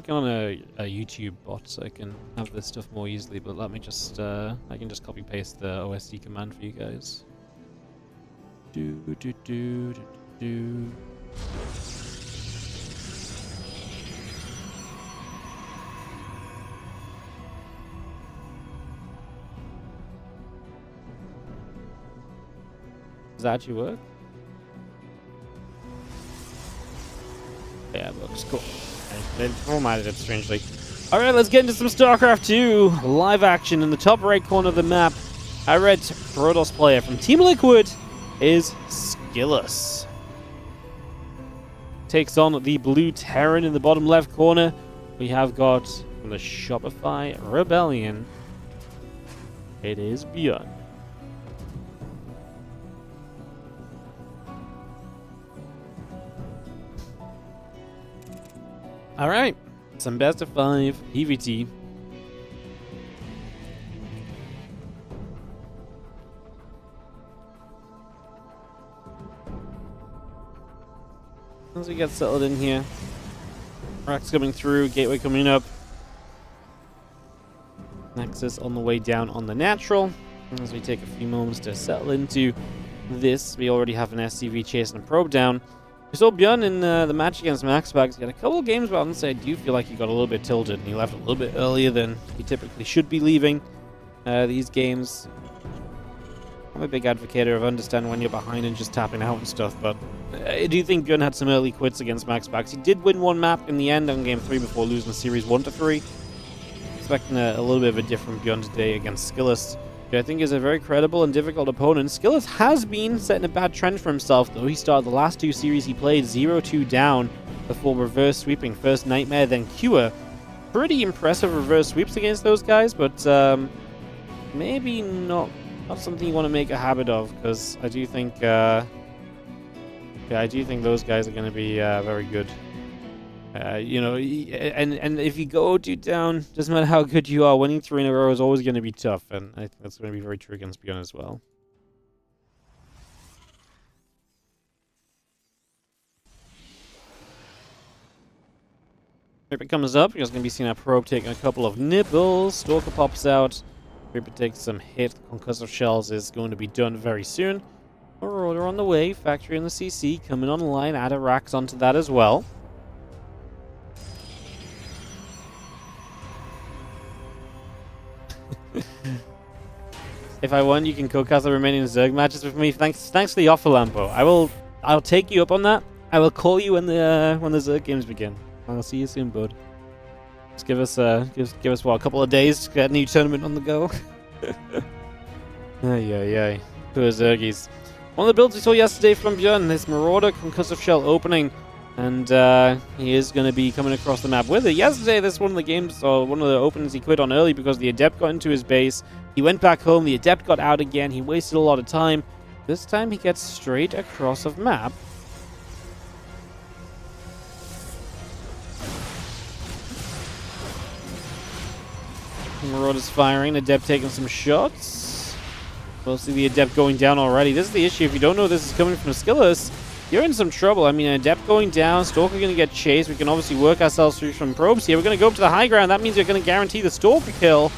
working on a YouTube bot so I can have this stuff more easily, but let me just, I can just copy paste the OSC command for you guys. Does that actually work? Yeah, it works. Cool. They formatted it strangely. Alright, let's get into some StarCraft 2 live action. In the top right corner of the map, our red Protoss player from Team Liquid is SKillous. Takes on the blue Terran in the bottom left corner. We have got from the Shopify Rebellion, it is ByuN. Alright, some best of 5 PvT. As we get settled in here, racks coming through, gateway coming up, Nexus on the way down on the natural. As we take a few moments to settle into this, we already have an SCV chasing a probe down. We saw ByuN in the match against MaxPax. He had a couple of games, but honestly, I do feel like he got a little bit tilted, and he left a little bit earlier than he typically should be leaving these games. I'm a big advocate of understanding when you're behind and just tapping out and stuff, but I do think ByuN had some early quits against MaxPax. He did win one map in the end on Game 3 before losing Series 1-3. Expecting a little bit of a different ByuN today against SKillous, who I think is a very credible and difficult opponent. SKillous has been setting a bad trend for himself, though. He started the last 2 series he played 0-2 down before reverse sweeping. First Nightmare, then Cure. Pretty impressive reverse sweeps against those guys, but maybe not something you want to make a habit of, because I do think those guys are going to be very good. You know, and if you go 2 down, doesn't matter how good you are, winning 3 in a row is always going to be tough, and I think that's going to be very true against ByuN as well. Reaper comes up, you're just going to be seeing our probe taking a couple of nibbles. Stalker pops out. Reaper takes some hit. Concussive Shells is going to be done very soon. Marauder on the way. Factory in the CC coming online. Add a racks onto that as well. If I won, you can co-cast the remaining Zerg matches with me. Thanks for the offer, Lampo. I'll take you up on that. I will call you when the Zerg games begin. I'll see you soon, bud. Just give us what, a couple of days to get a new tournament on the go. Ay. Poor Zergies. One of the builds we saw yesterday from ByuN, this Marauder Concussive Shell opening, and he is going to be coming across the map with it. Yesterday, this one of the games, or one of the openings he quit on early because the Adept got into his base. He went back home, the Adept got out again, he wasted a lot of time. This time he gets straight across of map. Marauder's firing, Adept taking some shots. Mostly the Adept going down already. This is the issue. If you don't know this is coming from SKillous, you're in some trouble. I mean, an Adept going down, Stalker going to get chased. We can obviously work ourselves through some probes here. We're going to go up to the high ground. That means you're going to guarantee the Stalker kill.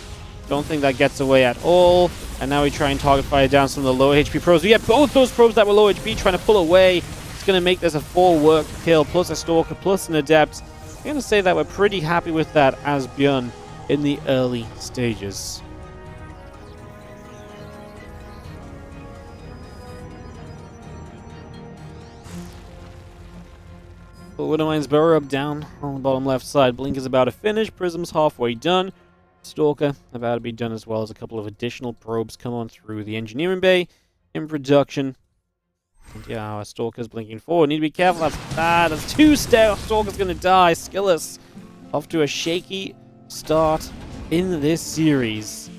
Don't think that gets away at all. And now we try and target fire down some of the low HP probes. We have both those probes that were low HP trying to pull away. It's going to make this a 4-work kill, plus a Stalker, plus an Adept. I'm going to say that we're pretty happy with that as ByuN in the early stages. Widowmine's burrow up down on the bottom left side. Blink is about to finish. Prism's halfway done. Stalker about to be done, as well as a couple of additional probes come on through the engineering bay in production. And yeah, our Stalker's blinking forward. Need to be careful. That's bad. That's 2 Stalker's going to die. SKillous off to a shaky start in this series.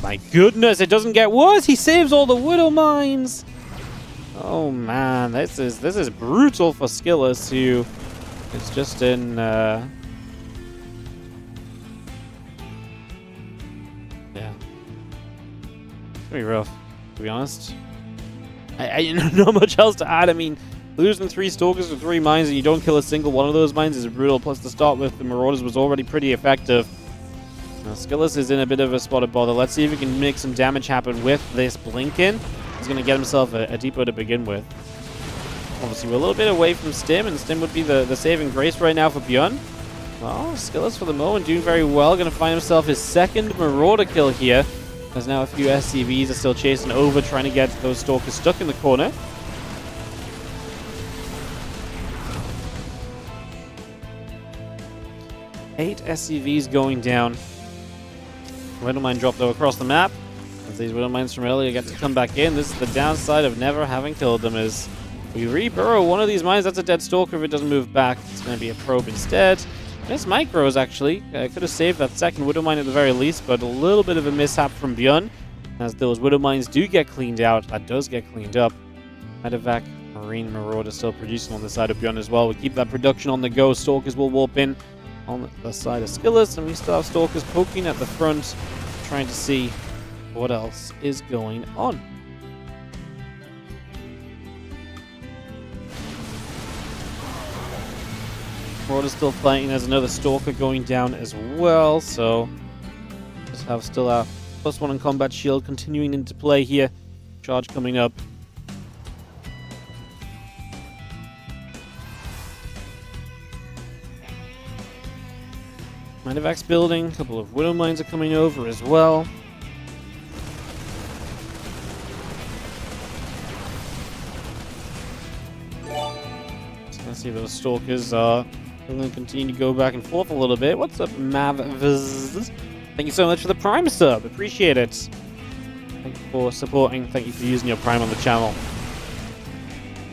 My goodness, it doesn't get worse. He saves all the Widow Mines. Oh man, this is brutal for SKillous, who is just in yeah. It's gonna be rough, to be honest. I not much else to add. I mean, Losing 3 Stalkers to 3 mines and you don't kill a single one of those mines is brutal. Plus, to start with, the Marauders was already pretty effective. Now, SKillous is in a bit of a spot of bother. Let's see if he can make some damage happen with this Blink-In. He's going to get himself a depot to begin with. Obviously, we're a little bit away from Stim, and Stim would be the saving grace right now for ByuN. Well, SKillous for the moment doing very well. Going to find himself his second Marauder kill here. There's now a few SCVs are still chasing over, trying to get those Stalkers stuck in the corner. Eight SCVs going down. Widowmine dropped though across the map. As these Widowmines from earlier get to come back in, this is the downside of never having killed them, is we re-burrow one of these mines. That's a dead Stalker if it doesn't move back. It's going to be a probe instead. Nice micros, actually. Could have saved that second Widowmine at the very least, but a little bit of a mishap from ByuN. As those Widowmines do get cleaned out, that does get cleaned up. Medevac, Marine, Marauder still producing on the side of ByuN as well. We keep that production on the go. Stalkers will warp in on the side of SKillous, and we still have Stalkers poking at the front, trying to see what else is going on. Marauder's still fighting. There's another Stalker going down as well, so just have still our +1 in combat shield continuing into play here. Charge coming up. Medevac's building. A couple of Widow Mines are coming over as well. So let's see, those Stalkers are going to continue to go back and forth a little bit. What's up, Mavviz? Thank you so much for the Prime sub. Appreciate it. Thank you for supporting. Thank you for using your Prime on the channel.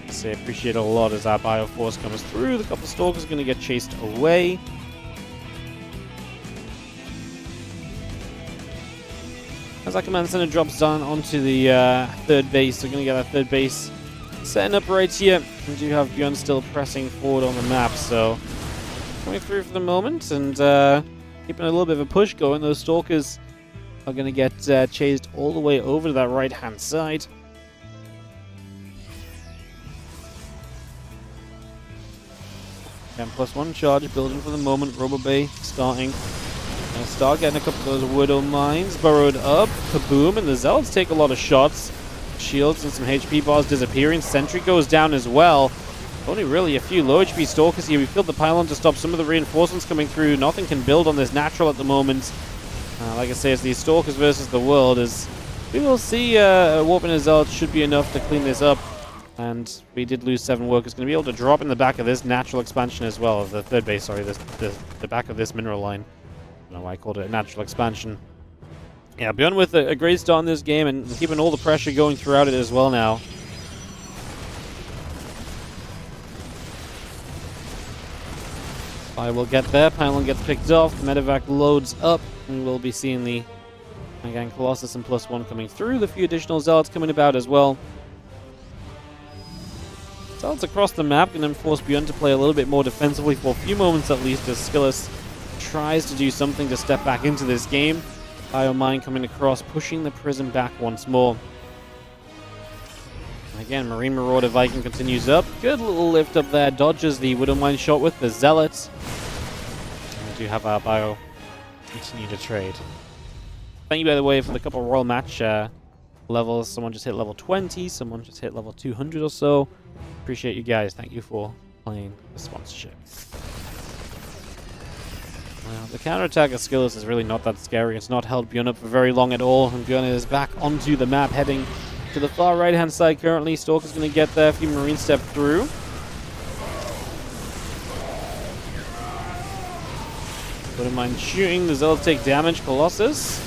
I appreciate it a lot as our Bioforce comes through. The couple of Stalkers are going to get chased away. As our command center drops down onto the third base, we're going to get that third base setting up right here. We do have ByuN still pressing forward on the map, so coming through for the moment and keeping a little bit of a push going. Those Stalkers are going to get chased all the way over to that right-hand side. And +1 charge building for the moment. Robobay starting. Gonna start getting a couple of those Widow Mines burrowed up. Kaboom, and the Zealots take a lot of shots. Shields and some HP bars disappearing. Sentry goes down as well. Only really a few low HP Stalkers here. We killed the pylon to stop some of the reinforcements coming through. Nothing can build on this natural at the moment. Like I say, it's these Stalkers versus the world. As we will see, warping a Zealot should be enough to clean this up. And we did lose 7 workers. Going to be able to drop in the back of this natural expansion as well. The third base, sorry, the back of this mineral line. I don't know why I called it a natural expansion. Yeah, ByuN with a great start in this game and keeping all the pressure going throughout it as well now. I will get there. Pylon gets picked off. Medevac loads up. And we'll be seeing the again Colossus and +1 coming through. The few additional Zealots coming about as well. Zealots across the map can then force ByuN to play a little bit more defensively for a few moments at least as SKillous tries to do something to step back into this game. BioMine coming across, pushing the Prism back once more. And again, Marine Marauder Viking continues up. Good little lift up there, dodges the Widowmine shot with the Zealots. And we do have our Bio continue to trade. Thank you, by the way, for the couple of Royal Match levels. Someone just hit level 20, someone just hit level 200 or so. Appreciate you guys. Thank you for playing the sponsorship. The counterattack of SKillous is really not that scary. It's not held ByuN up for very long at all. And ByuN is back onto the map, heading to the far right-hand side currently. Stalker's going to get there. A few Marines step through. Wouldn't mind shooting. The Zealots take damage. Colossus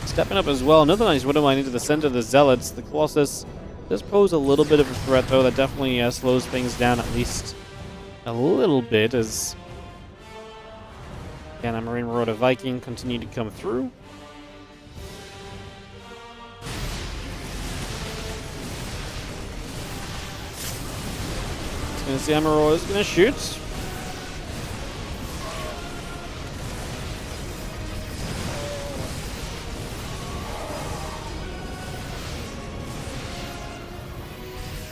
stepping up as well. Another nice Widowmine into the center of the Zealots. The Colossus does pose a little bit of a threat, though. That definitely slows things down at least a little bit as... Again, a Marine Marauder Viking continue to come through. It's going to see Marauder is going to shoot.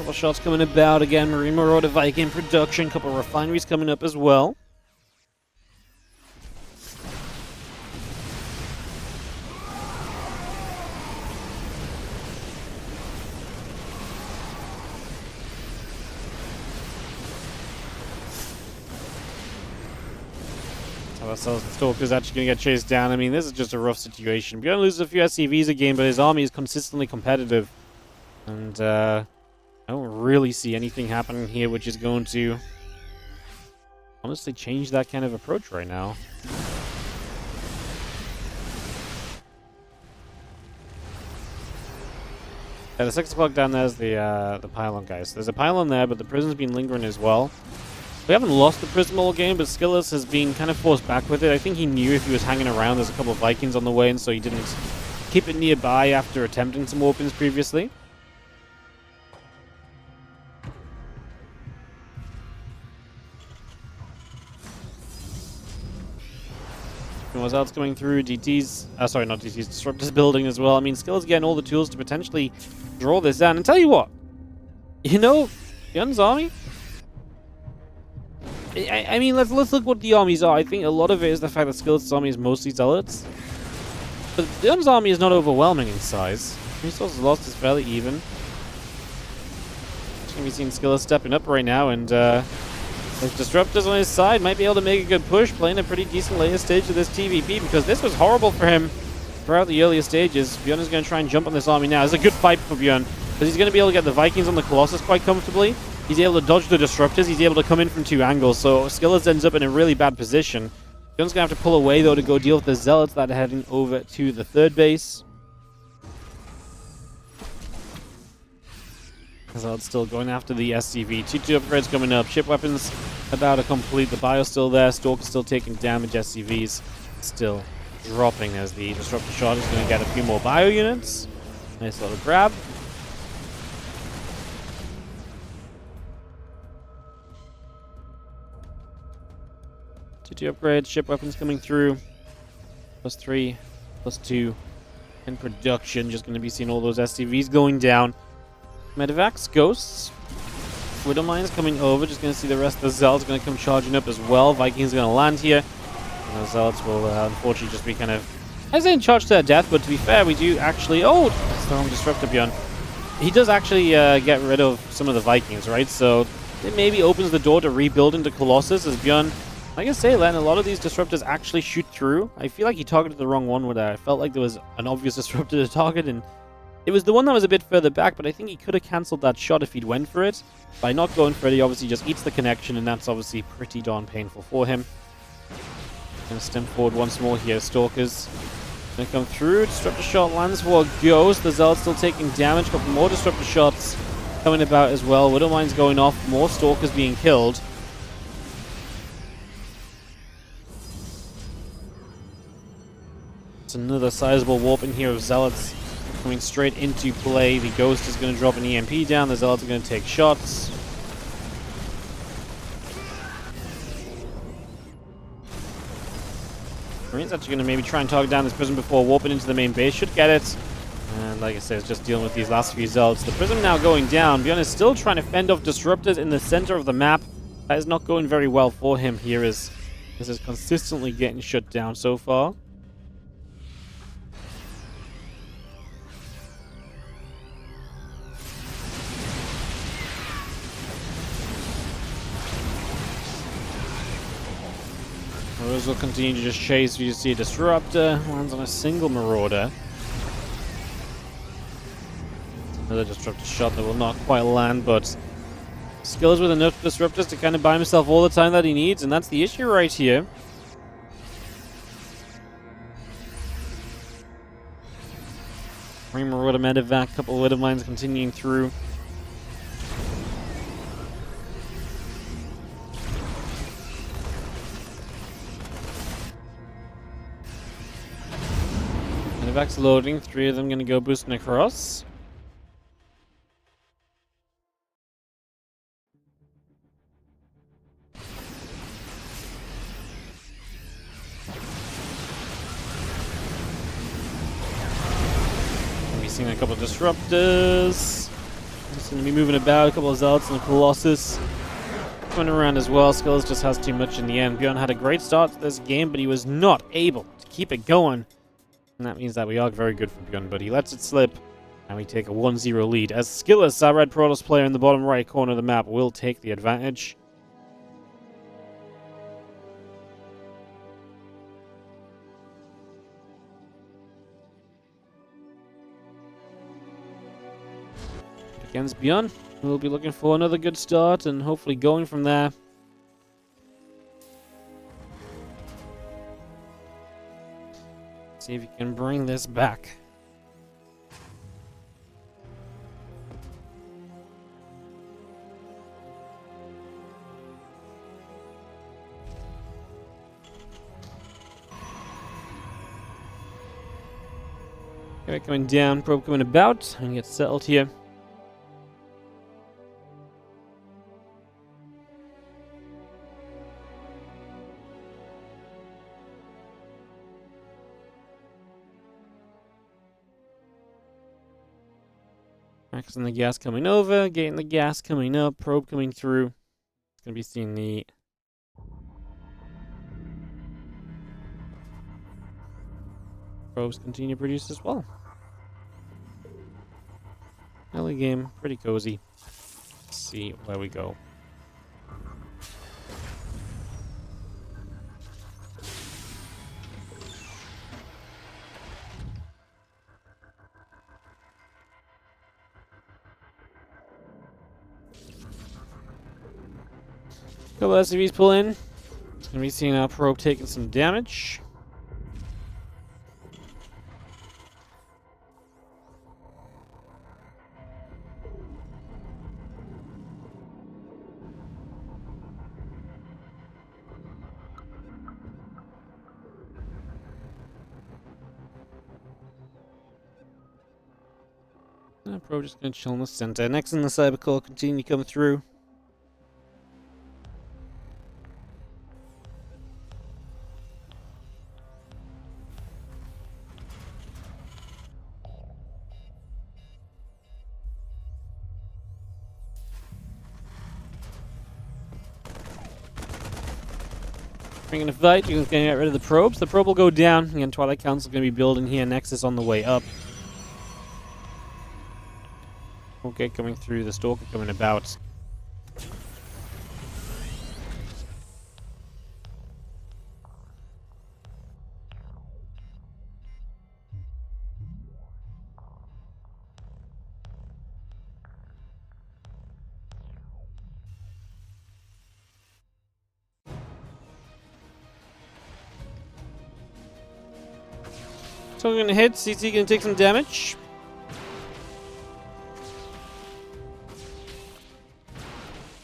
Couple shots coming about again. Marine Marauder Viking production. Couple refineries coming up as well. Ourselves and Stalker's actually going to get chased down. I mean, this is just a rough situation. ByuN loses a few SCVs again, but his army is consistently competitive. And I don't really see anything happening here which is going to honestly change that kind of approach right now. Yeah, the 6 o'clock down there is the pylon, guys. There's a pylon there, but the prison's been lingering as well. We haven't lost the prism all game, but SKillous has been kind of forced back with it. I think he knew if he was hanging around, there's a couple of Vikings on the way, and so he didn't keep it nearby after attempting some opens previously. And what's else coming through? DT's, sorry, not DT's, Disruptor's building as well. I mean, SKillous getting all the tools to potentially draw this down. And tell you what, you know, ByuN's army, I mean, let's look what the armies are. I think a lot of it is the fact that SKillous' army is mostly zealots. But ByuN's army is not overwhelming in size. Resources lost is fairly even. We've seen SKillous stepping up right now, and with Disruptors on his side, might be able to make a good push, playing a pretty decent later stage of this TvP, because this was horrible for him throughout the earlier stages. ByuN is going to try and jump on this army now. It's a good fight for ByuN, because he's going to be able to get the Vikings on the Colossus quite comfortably. He's able to dodge the Disruptors. He's able to come in from 2 angles. So SKillous ends up in a really bad position. ByuN's going to have to pull away, though, to go deal with the Zealots that are heading over to the 3rd base. Zealots still going after the SCV. 2-2 upgrades coming up. Ship weapons about to complete. The Bio's still there. Stalker's still taking damage. SCV's still dropping as the Disruptor shot is going to get a few more Bio units. Nice little grab. Two upgrades, ship weapons coming through. +3, +2 in production. Just going to be seeing all those SCVs going down. Medevacs, Ghosts, Widow Mines coming over. Just going to see the rest of the Zealots going to come charging up as well. Vikings going to land here. And the Zealots will unfortunately just be kind of, I say, in charge to their death, but to be fair, we do actually, oh, that's the wrong Disruptor ByuN. He does actually get rid of some of the Vikings, right? So it maybe opens the door to rebuild into Colossus as ByuN, like I say, Len, a lot of these Disruptors actually shoot through. I feel like he targeted the wrong one with that. I felt like there was an obvious Disruptor to target, and it was the one that was a bit further back, but I think he could have cancelled that shot if he'd went for it. By not going for it, he obviously just eats the connection, and that's obviously pretty darn painful for him. Gonna stem forward once more here. Stalkers gonna come through. Disruptor shot lands for a Ghost. The Zealot's still taking damage. Couple more Disruptor shots coming about as well. Widow Mine's going off. More Stalkers being killed. It's another sizable warp in here of Zealots coming straight into play. The Ghost is going to drop an EMP down. The Zealots are going to take shots. Marine's actually going to maybe try and target down this prison before warping into the main base. Should get it. And like I said, it's just dealing with these last few Zealots. The prism now going down. ByuN is still trying to fend off Disruptors in the center of the map. That is not going very well for him here, as this is consistently getting shut down so far. Those will continue to just chase. You see a Disruptor lands on a single Marauder. Another Disruptor shot that will not quite land, but SKillous with enough Disruptors to kind of buy himself all the time that he needs, and that's the issue right here. Marine Marauder medevac, couple of Widow Mines continuing through. Medevac's loading, 3 of them going to go boosting across. We've seen a couple of Disruptors. Just going to be moving about. A couple of Zealots and a Colossus coming around as well. SKillous just has too much in the end. ByuN had a great start to this game, but he was not able to keep it going. And that means that we are very good for ByuN, but he lets it slip. And we take a 1-0 lead. As SKillous, our red Protoss player in the bottom right corner of the map, will take the advantage. Against ByuN, we'll be looking for another good start and hopefully going from there. See if he can bring this back. Okay, coming down, probe coming about, and get settled here. Maxing the gas coming over, getting the gas coming up, probe coming through. It's going to be seeing the probes continue to produce as well. Early game, pretty cozy. Let's see where we go. Couple SCVs pull in. It's going to be seeing our probe taking some damage. Probe just going to chill in the center. Next in the cyber core, continue to come through. Bringing a fight, you're going to get rid of the probes. The probe will go down. Again, Twilight Council is going to be building here. Nexus on the way up. Okay, coming through. The Stalker coming about. So we're going to hit. CC going to take some damage.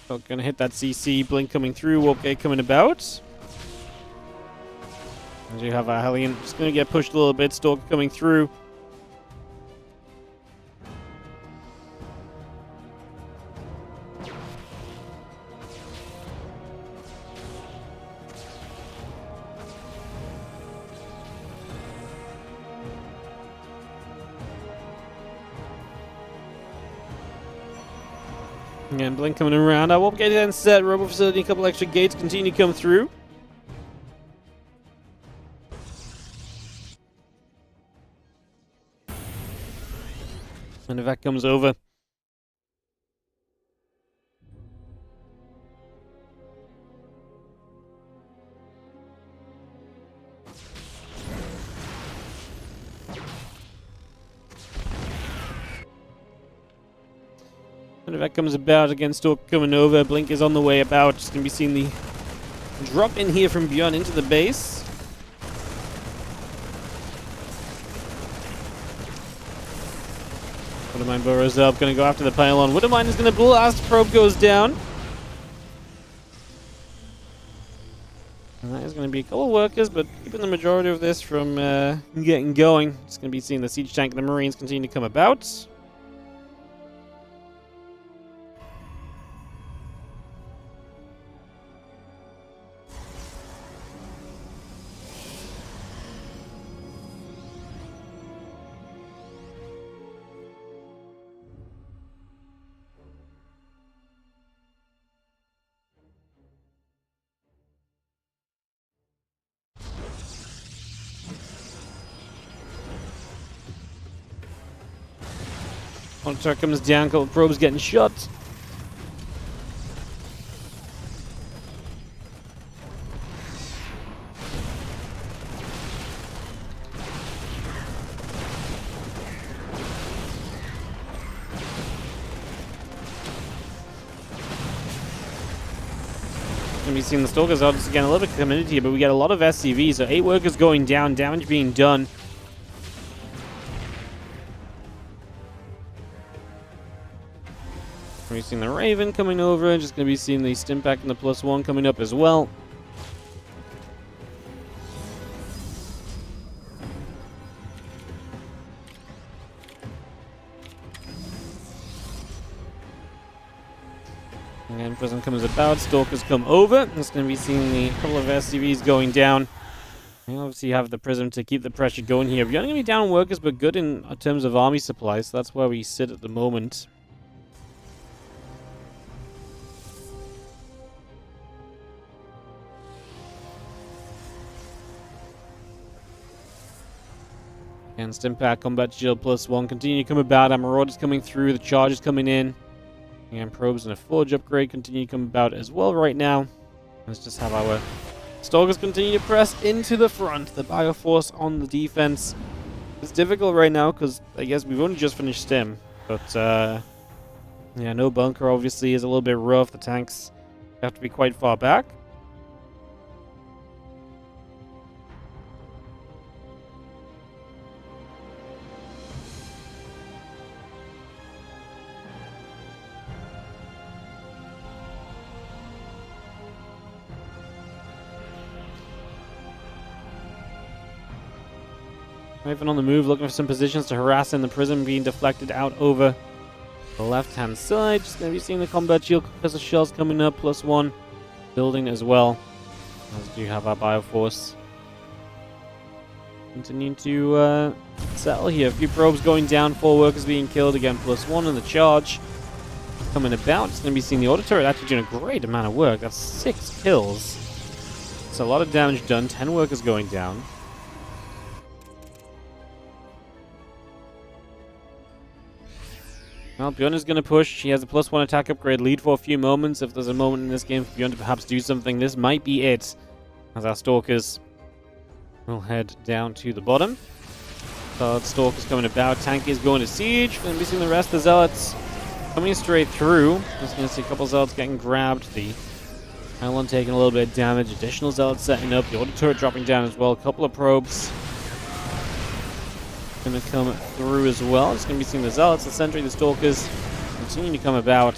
So going to hit that CC. Blink coming through. Okay, coming about. And you have a Hellion. Just going to get pushed a little bit. Stalker coming through. Again, Blink coming around. I won't get in set. Robo Facility, a couple extra gates continue to come through. And if that comes over. And if that comes about, again, Stalker coming over. Blink is on the way about. Just going to be seeing the drop in here from ByuN into the base. Widowmine burrows up. Going to go after the pylon. Widowmine is going to blast. Probe goes down. And that is going to be a couple of workers, but keeping the majority of this from getting going. It's going to be seeing the siege tank and the Marines continue to come about. Hunter comes down, couple of probes getting shot. We've seen the Stalkers out again, a little bit of community here, but we get a lot of SCVs, so 8 workers going down, damage being done. We've seen the Raven coming over, just going to be seeing the Stimpak and the +1 coming up as well. And Prism comes about, Stalkers come over. It's going to be seeing the couple of SCVs going down. You obviously have the Prism to keep the pressure going here. We're going to be down workers, but good in terms of army supplies, so that's where we sit at the moment. And Stimpak, Combat Shield +1 continue to come about. Our Marauders coming through, the Chargers coming in. And Probes and a Forge upgrade continue to come about as well right now. Let's just have our Stalkers continue to press into the front. The Bioforce on the defense. It's difficult right now because I guess we've only just finished Stim. But, yeah, no bunker obviously is a little bit rough. The tanks have to be quite far back. Raven on the move, looking for some positions to harass in the Prism, being deflected out over the left-hand side. Just going to be seeing the combat shield because of shells coming up, +1 building as well. As we do have our Bioforce continuing to settle here. A few probes going down, 4 workers being killed, again +1 in the charge. Coming about, just going to be seeing the auto turret actually doing a great amount of work. That's 6 kills. It's a lot of damage done, 10 workers going down. Well, ByuN is going to push. He has a +1 attack upgrade lead for a few moments. If there's a moment in this game for ByuN to perhaps do something, this might be it. As our Stalkers will head down to the bottom. Third Stalkers coming about. Tank is going to siege. Going to be seeing the rest of the Zealots coming straight through. Just going to see a couple of Zealots getting grabbed. The Pylon taking a little bit of damage. Additional Zealots setting up. The auto turret dropping down as well. A couple of probes going to come through as well. It's going to be seeing the Zealots, the Sentry, the Stalkers continuing to come about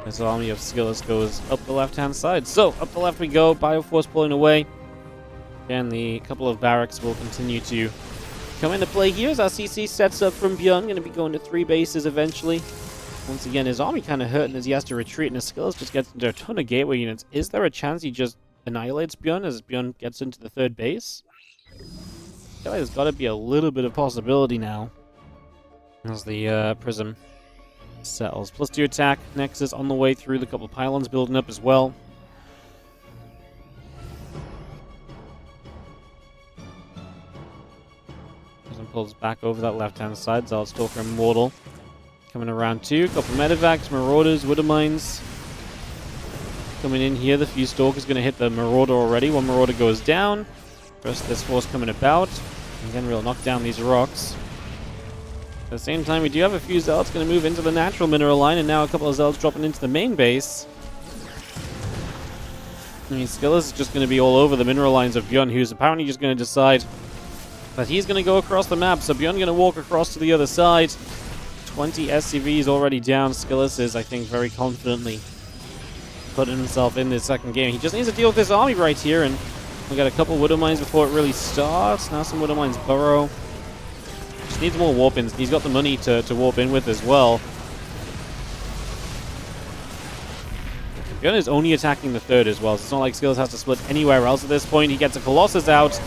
as the army of SKillous goes up the left-hand side. So, up the left we go. Bioforce pulling away. And the couple of barracks will continue to come into play here as our CC sets up from ByuN. Going to be going to 3 bases eventually. Once again, his army kind of hurting as he has to retreat, and his SKillous just gets into a ton of gateway units. Is there a chance he just annihilates ByuN as ByuN gets into the 3rd base? I feel like there's got to be a little bit of possibility now as the Prism settles. +2 attack. Nexus on the way through. The couple of pylons building up as well. Prism pulls back over that left-hand side. Zealot, Stalker, Immortal coming around too. Couple of Medivacs, Marauders, Widowmines coming in here. The few Stalkers going to hit the Marauder already. One Marauder goes down. Rest of this force coming about. Again, we'll knock down these rocks. At the same time, we do have a few Zealots going to move into the natural mineral line, and now a couple of Zealots dropping into the main base. I mean, SKillous is just going to be all over the mineral lines of ByuN, who's apparently just going to decide that he's going to go across the map. So ByuN going to walk across to the other side. 20 SCVs already down. SKillous is, I think, very confidently putting himself in this second game. He just needs to deal with this army right here, and we got a couple Widowmines before it really starts. Now some Widowmines burrow. Just needs more warp-ins. He's got the money to warp in with as well. ByuN is only attacking the 3rd as well, so it's not like SKillous has to split anywhere else at this point. He gets a Colossus out.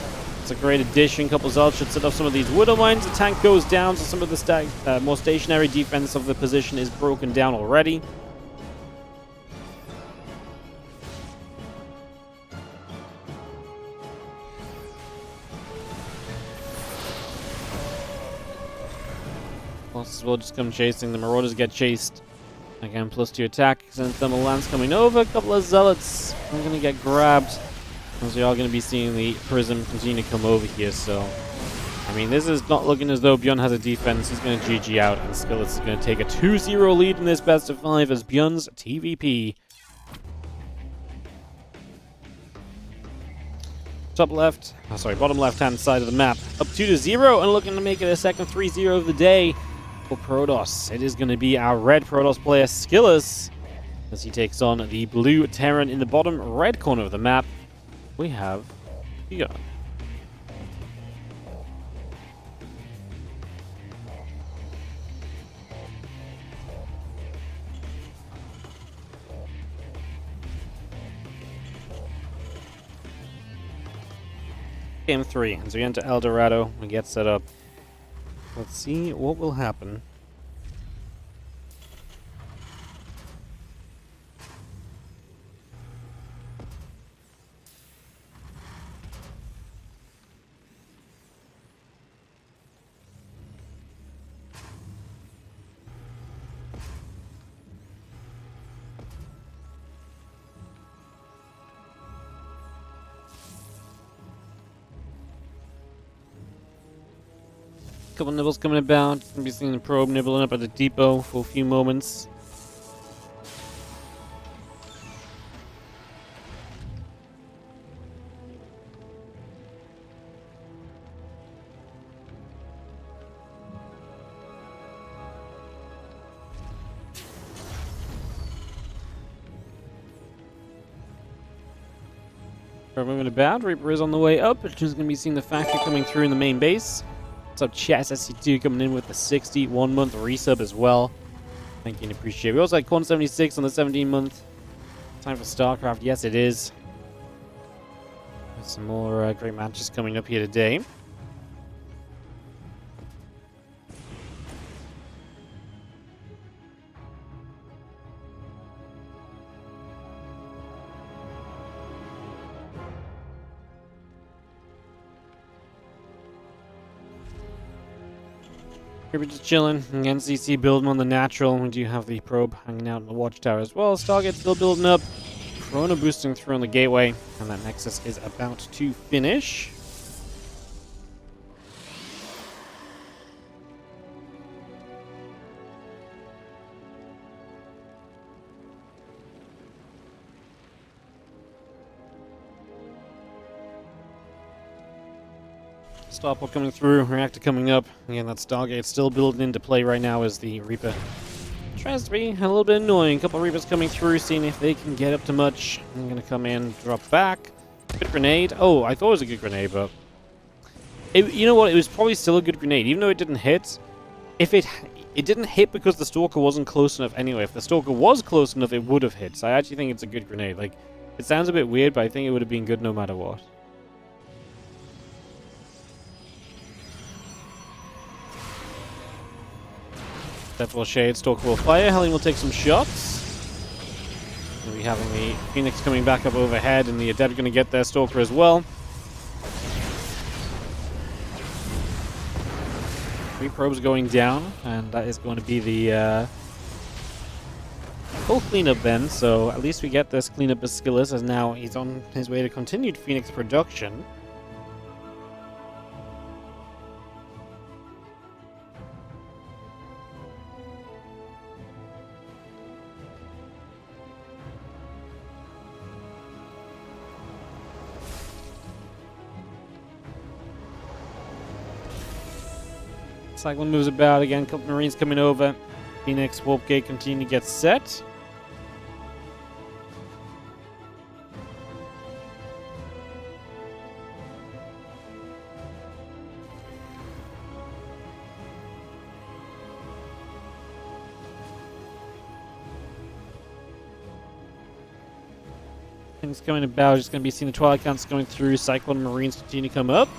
It's a great addition. Couple Zealots should set up some of these Widowmines. The tank goes down, so some of the more stationary defense of the position is broken down already. Bosses will just come chasing. The Marauders get chased. Again, +2 attack. Since Thermal Lance coming over. A couple of Zealots are going to get grabbed. As we are going to be seeing the Prism continue to come over here. So, I mean, this is not looking as though ByuN has a defense. He's going to GG out. And SKillous is going to take a 2-0 lead in this best of 5 as ByuN's TvP. Bottom left-hand side of the map. Up 2-0 and looking to make it a second 3-0 of the day for Protoss. It is going to be our red Protoss player, SKillous, as he takes on the blue Terran in the bottom red corner of the map. We have ByuN. Game 3, as we enter El Dorado, we get set up. Let's see what will happen. Couple nibbles coming about. Gonna be seeing the probe nibbling up at the depot for a few moments. Probe moving about. Reaper is on the way up. It's just gonna be seeing the factory coming through in the main base. What's up, chat? SC2 coming in with the 61-month resub as well. Thank you and appreciate it. We also had Corn 76 on the 17-month. Time for StarCraft. Yes, it is. There's some more great matches coming up here today. Here we're just chilling. Again, CC building on the natural. We do have the probe hanging out in the watchtower as well. Stargate still building up. Chrono boosting through on the gateway. And that Nexus is about to finish. Starport coming through, reactor coming up. Again, that Stargate still building into play right now as the Reaper tries to be a little bit annoying. A couple of Reapers coming through, seeing if they can get up to much. I'm going to come in, drop back. Good grenade. Oh, I thought it was a good grenade, but... you know what? It was probably still a good grenade, even though it didn't hit. If it didn't hit because the Stalker wasn't close enough anyway. If the Stalker was close enough, it would have hit. So I actually think it's a good grenade. Like, it sounds a bit weird, but I think it would have been good no matter what. Death will shade, Stalker will fire, Helene will take some shots. We'll be having the Phoenix coming back up overhead, and the Adept going to get their Stalker as well. 3 probes going down, and that is going to be the full cleanup then. So at least we get this cleanup as SKillous, as now he's on his way to continued Phoenix production. Cyclone moves about again, couple Marines coming over. Phoenix, Warp Gate continue to get set. Things coming about, just going to be seeing the Twilight counts going through. Cyclone Marines continue to come up.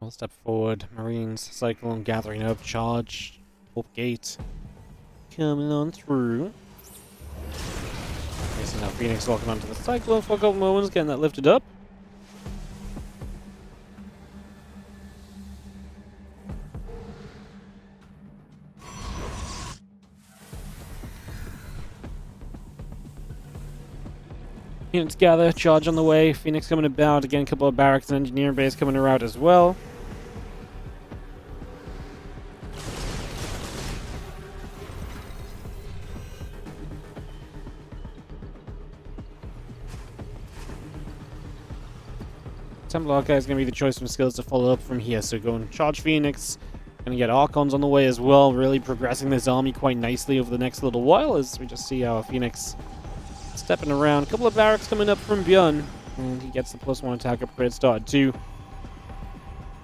I'll step forward. Marines, Cyclone gathering up. Charge. Warp gate. Coming on through. Okay, so now Phoenix locking onto the Cyclone for a couple moments, getting that lifted up. Units gather, charge on the way. Phoenix coming about. Again, a couple of barracks and engineering base coming around as well. Templar Archive is going to be the choice from skills to follow up from here. So go and charge Phoenix. Going to get Archons on the way as well. Really progressing this army quite nicely over the next little while as we just see our Phoenix stepping around. A couple of barracks coming up from ByuN. And he gets the +1 attack upgrade started too.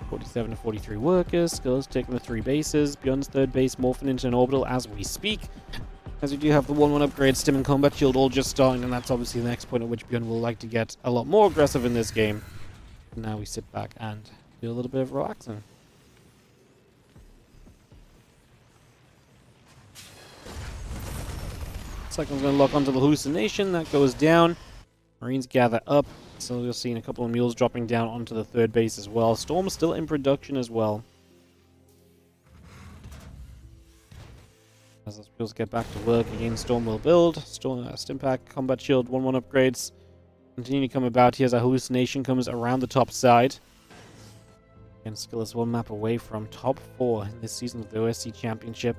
47 to 43 workers. Skills taking the 3 bases. ByuN's 3rd base morphing into an orbital as we speak. As we do have the 1-1 upgrade, Stim and Combat Shield all just starting. And that's obviously the next point at which ByuN will like to get a lot more aggressive in this game. Now we sit back and do a little bit of relaxing. Cyclone's going to lock onto the hallucination. That goes down. Marines gather up. So you'll see a couple of mules dropping down onto the 3rd base as well. Storm's still in production as well. As those mules get back to work again, Storm will build. Stim Pack, Combat Shield, 1-1 upgrades. Continue to come about here as our hallucination comes around the top side. And SKillous 1 map away from top 4 in this season of the OSC Championship.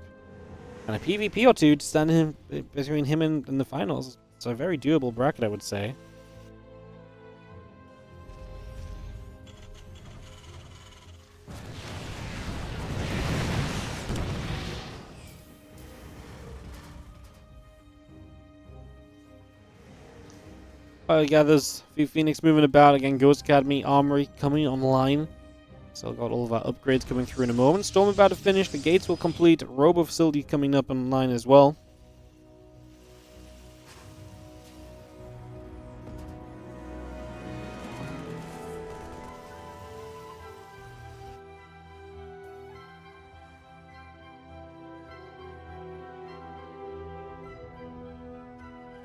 And a PvP or 2 to stand between him and the finals. It's a very doable bracket, I would say. Gathers, a few Phoenix moving about. Again, Ghost Academy, Armory coming online. So got all of our upgrades coming through in a moment. Storm about to finish. The gates will complete. Robo facility coming up online as well.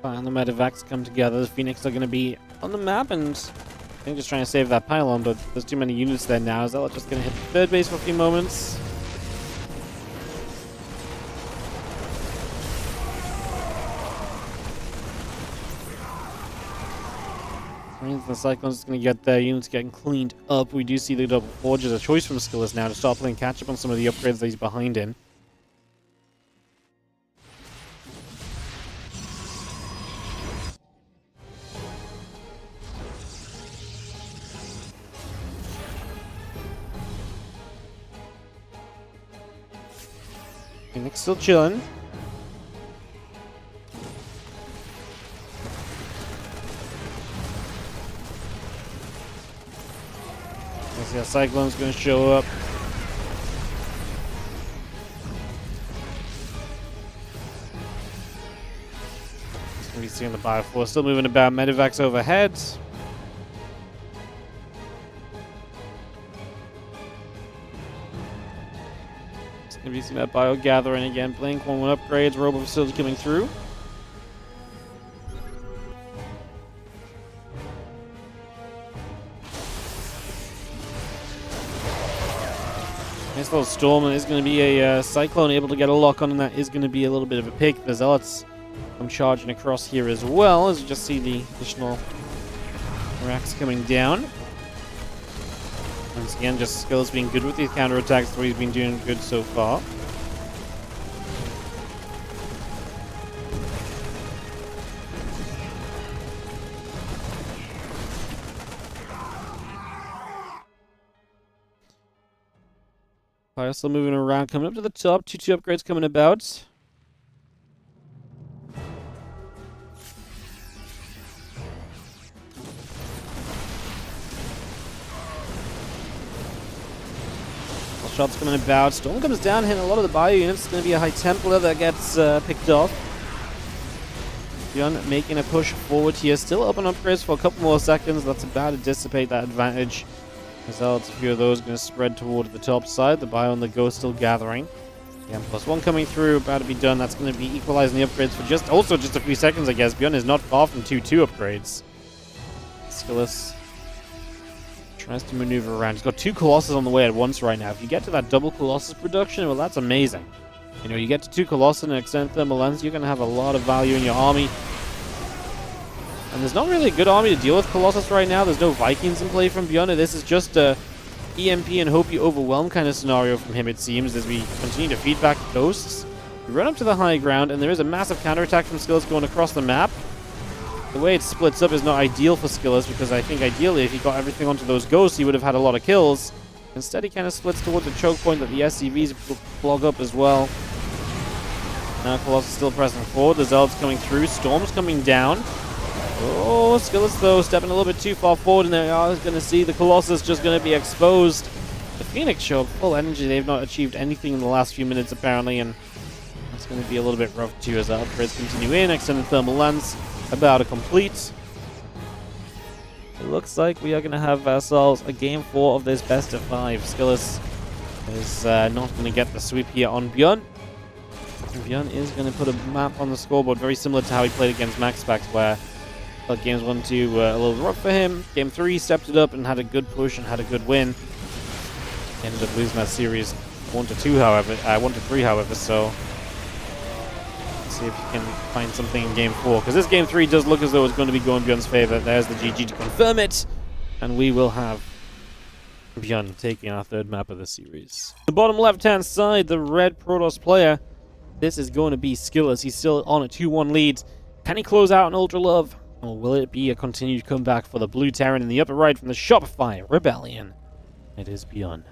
And the medevacs come together. The Phoenix are going to be on the map, and I think just trying to save that pylon, but there's too many units there now. Is that just going to hit the 3rd base for a few moments? Means the Cyclone's is going to get their units getting cleaned up. We do see the double forge as a choice from SKillous now to start playing catch up on some of the upgrades that he's behind in. Phoenix still chilling. Let's see how Cyclone's going to show up. We see on the Bioforce still moving about. Medevacs overhead. Have you seen that bio gathering again? Blink 1-1 upgrades, Robo facility coming through. Nice little storm, and it's going to be a Cyclone able to get a lock on, and that is going to be a little bit of a pick. The Zealots come charging across here as well, as you just see the additional racks coming down. Once again, just SKillous being good with these counterattacks, the way he's been doing good so far. Fire still moving around, coming up to the top. 2-2 upgrades coming about. Shots coming about. Storm comes down, hitting a lot of the bio units. It's going to be a High Templar that gets picked off. ByuN making a push forward here. Still up on upgrades for a couple more seconds. That's about to dissipate that advantage. Results, a few of those going to spread toward the top side. The ByuN and the Ghost still gathering. The M+1 coming through, about to be done. That's going to be equalizing the upgrades for just a few seconds, I guess. ByuN is not far from 2-2 upgrades. SKillous tries to maneuver around. He's got 2 Colossus on the way at once right now. If you get to that double Colossus production, well, that's amazing. You know, you get to 2 Colossus and an extended thermal lens, you're going to have a lot of value in your army. And there's not really a good army to deal with Colossus right now. There's no Vikings in play from ByuN. This is just a EMP and hope you overwhelm kind of scenario from him, it seems, as we continue to feed back Ghosts. We run up to the high ground, and there is a massive counterattack from SKillous going across the map. The way it splits up is not ideal for SKillous, because I think ideally if he got everything onto those Ghosts, he would have had a lot of kills. Instead, he kind of splits towards the choke point that the SCVs blog up as well. Now Colossus still pressing forward. The Zealots coming through. Storm's coming down. Oh, SKillous, though, stepping a little bit too far forward, and they are going to see the Colossus just going to be exposed. The Phoenix show up full energy. They've not achieved anything in the last few minutes, apparently, and it's going to be a little bit rough, too, as the upgrades continue in. Extended thermal lens about to complete. It looks like we are going to have ourselves a Game 4 of this best of 5. SKillous is not going to get the sweep here on ByuN. ByuN is going to put a map on the scoreboard, very similar to how he played against MaxPax, where games 1 and 2 were a little rough for him. Game 3 stepped it up and had a good push and had a good win. Ended up losing that series 1-2, however, 1-3, however. So let's see if he can find something in Game 4, because this Game 3 does look as though it's going to be going ByuN's favor. There's the GG to confirm it, and we will have ByuN taking our 3rd map of the series. The bottom left-hand side, the red Protoss player. This is going to be SKillous. He's still on a 2-1 lead. Can he close out an Ultra Love? Or will it be a continued comeback for the Blue Terran in the upper right from the Shopify Rebellion? It is ByuN.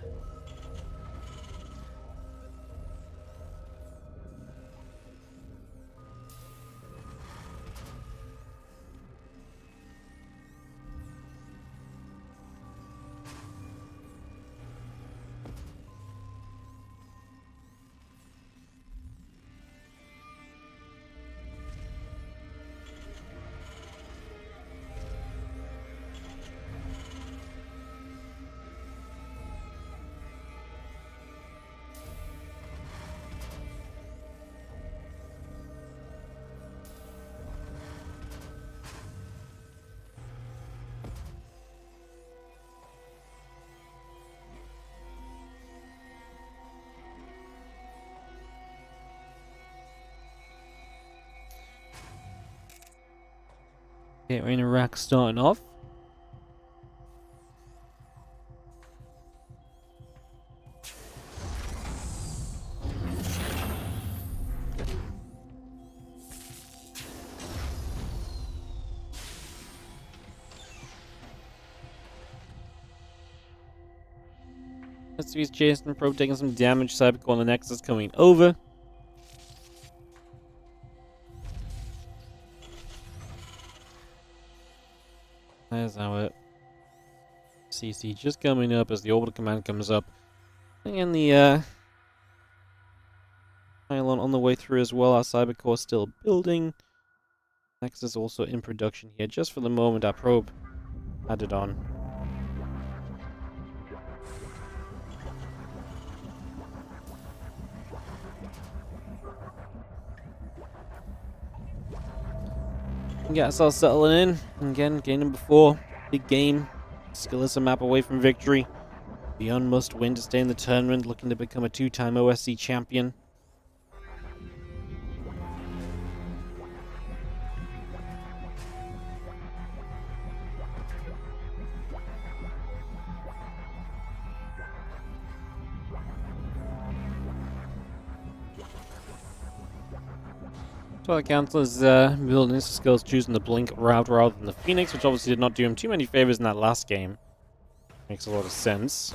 Okay, we're in Iraq starting off. SCV's chasing Probe, taking some damage. Cybercore on the Nexus coming over. There's our CC just coming up as the orbital command comes up. And the pylon on the way through as well. Our Cybercore still building. Nexus also in production here. Just for the moment, our probe added on. Get ourselves settling in. And again, game number 4. Big game. SKillous a map away from victory. ByuN must win to stay in the tournament, looking to become a 2-time OSC champion. Twilight Council is building his skills, choosing the Blink route rather than the Phoenix, which obviously did not do him too many favors in that last game. Makes a lot of sense.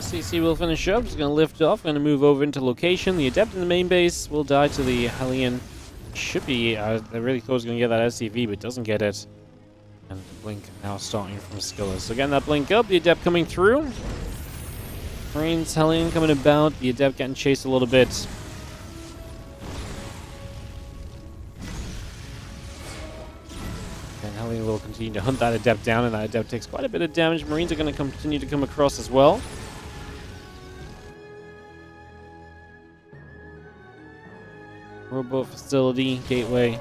CC will finish up, he's going to lift off, going to move over into location. The Adept in the main base will die to the Hellion. Should be, I really thought he was going to get that SCV, but doesn't get it. And Blink now starting from SKillous. So again, that Blink up, the Adept coming through. Marines, Hellion coming about. The Adept getting chased a little bit. And Hellion will continue to hunt that Adept down, and that Adept takes quite a bit of damage. Marines are going to continue to come across as well. Robot facility, gateway.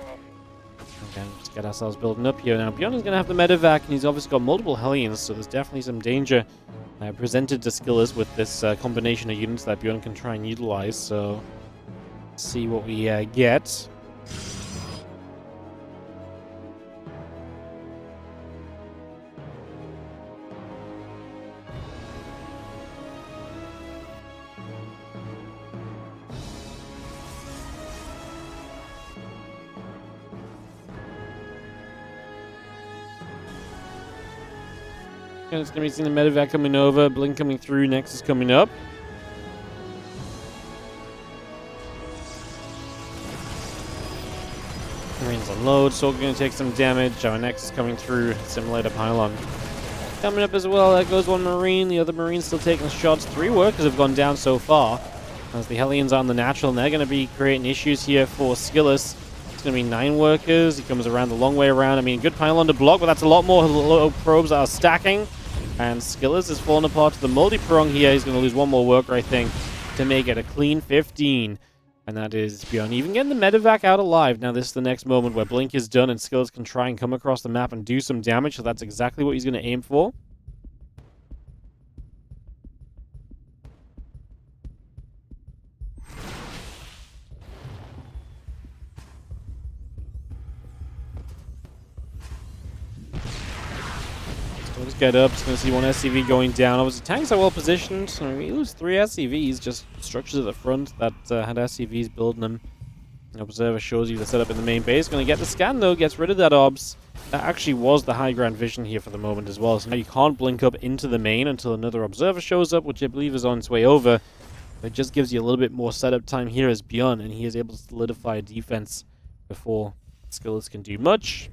Again, just get ourselves building up here. Now, ByuN is going to have the medevac, and he's obviously got multiple Hellions, so there's definitely some danger presented to SKillous with this combination of units that ByuN can try and utilize. So, let's see what we get. And it's going to be seeing the medevac coming over, Blink coming through, Nexus coming up. Marines unload, Stalker going to take some damage. Our Nexus coming through, Simulator Pylon coming up as well. There goes one Marine, the other Marine's still taking shots. 3 workers have gone down so far, as the Hellions are on the natural, and they're going to be creating issues here for SKillous. It's going to be 9 workers. He comes around the long way around. I mean, good Pylon to block, but that's a lot more low probes that are stacking. And SKillous is falling apart to the multi-prong here. He's going to lose 1 more worker, I think, to make it a clean 15. And that is ByuN even getting the medevac out alive. Now, this is the next moment where Blink is done and SKillous can try and come across the map and do some damage. So that's exactly what he's going to aim for. Let's get up. Just going to see 1 SCV going down. Obviously, tanks are well positioned. I mean, we lose 3 SCVs, just structures at the front that had SCVs building them. Observer shows you the setup in the main base. Going to get the scan, though, gets rid of that obs. That actually was the high ground vision here for the moment as well. So now you can't blink up into the main until another observer shows up, which I believe is on its way over. It just gives you a little bit more setup time here as ByuN, and he is able to solidify a defense before SKillous can do much.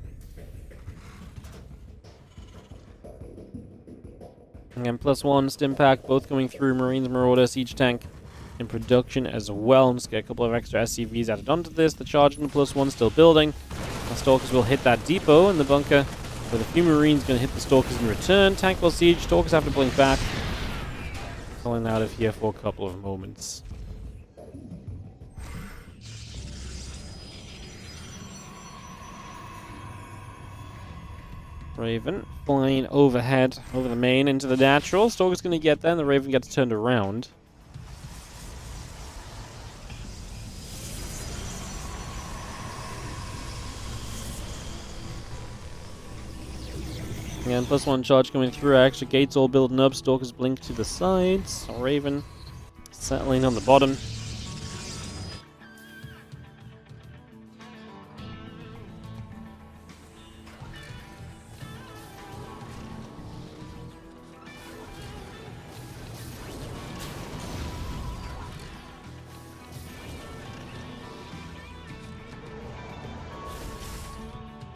And +1 stim pack, both coming through. Marines, Marauder, Siege Tank in production as well. Just get a couple of extra SCVs added onto this. The charge and the +1 still building. The Stalkers will hit that depot in the bunker, with a few Marines going to hit the Stalkers in return. Tank will siege. Stalkers have to blink back. Pulling out of here for a couple of moments. Raven flying overhead over the main into the natural. Stalker's going to get there, and the Raven gets turned around. Again, +1 charge coming through. Extra gates all building up. Stalker's blink to the sides. Raven settling on the bottom.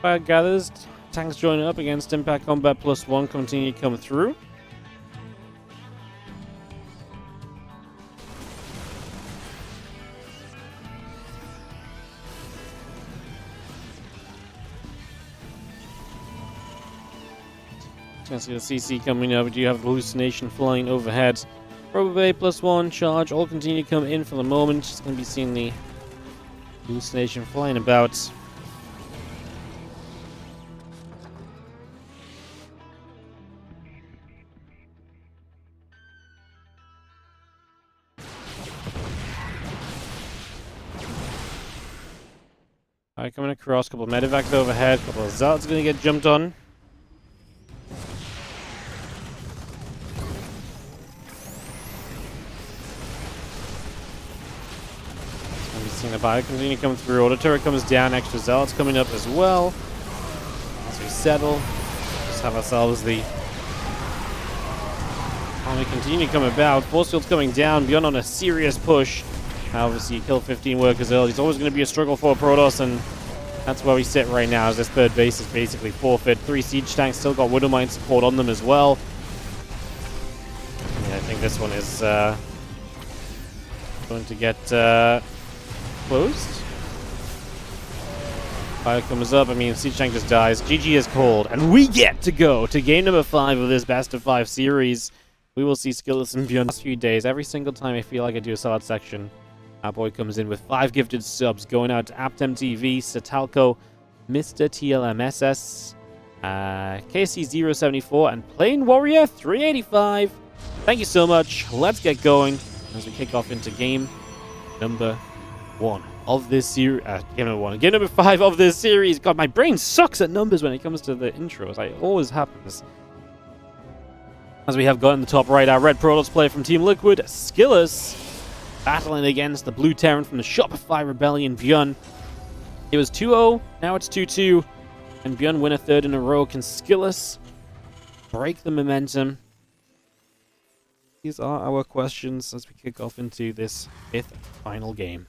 Fire gathers, tanks join up against Impact Combat +1, continue to come through. Can see the CC coming up. We do have the hallucination flying overhead. Probably +1 charge, all continue to come in for the moment. Just going to be seeing the hallucination flying about. Alright, coming across, a couple of medevacs overhead, a couple of Zealots going to get jumped on. We've seen the Bio continue to come through, Auto Turret comes down, extra Zealots coming up as well. As we settle, just have ourselves the army continue to come about. Force field's coming down, ByuN on a serious push. Obviously, you kill 15 workers early. It's always going to be a struggle for Protoss, and that's where we sit right now, as this third base is basically forfeit. 3 siege tanks still got Widowmine support on them as well. Yeah, I think think this one is going to get closed. Fire comes up. I mean, Siege just dies. GG is called, and we get to go to game number 5 of this best of 5 series. We will see SKillous and ByuN last few days. Every single time I feel like I do a solid section, our boy comes in with 5 gifted subs, going out to Aptem TV, Satalco, Mr. TLMSS, KC074, and Plain Warrior 385. Thank you so much. Let's get going as we kick off into game number 1 of this series. Game number 5 of this series. God, my brain sucks at numbers when it comes to the intros. It always happens. As we have got in the top right, our red Protoss player from Team Liquid, SKillous, battling against the blue Terran from the Shopify Rebellion, ByuN. It was 2-0, now it's 2-2, and ByuN win a third in a row. Can SKillous break the momentum? These are our questions as we kick off into this 5th final game.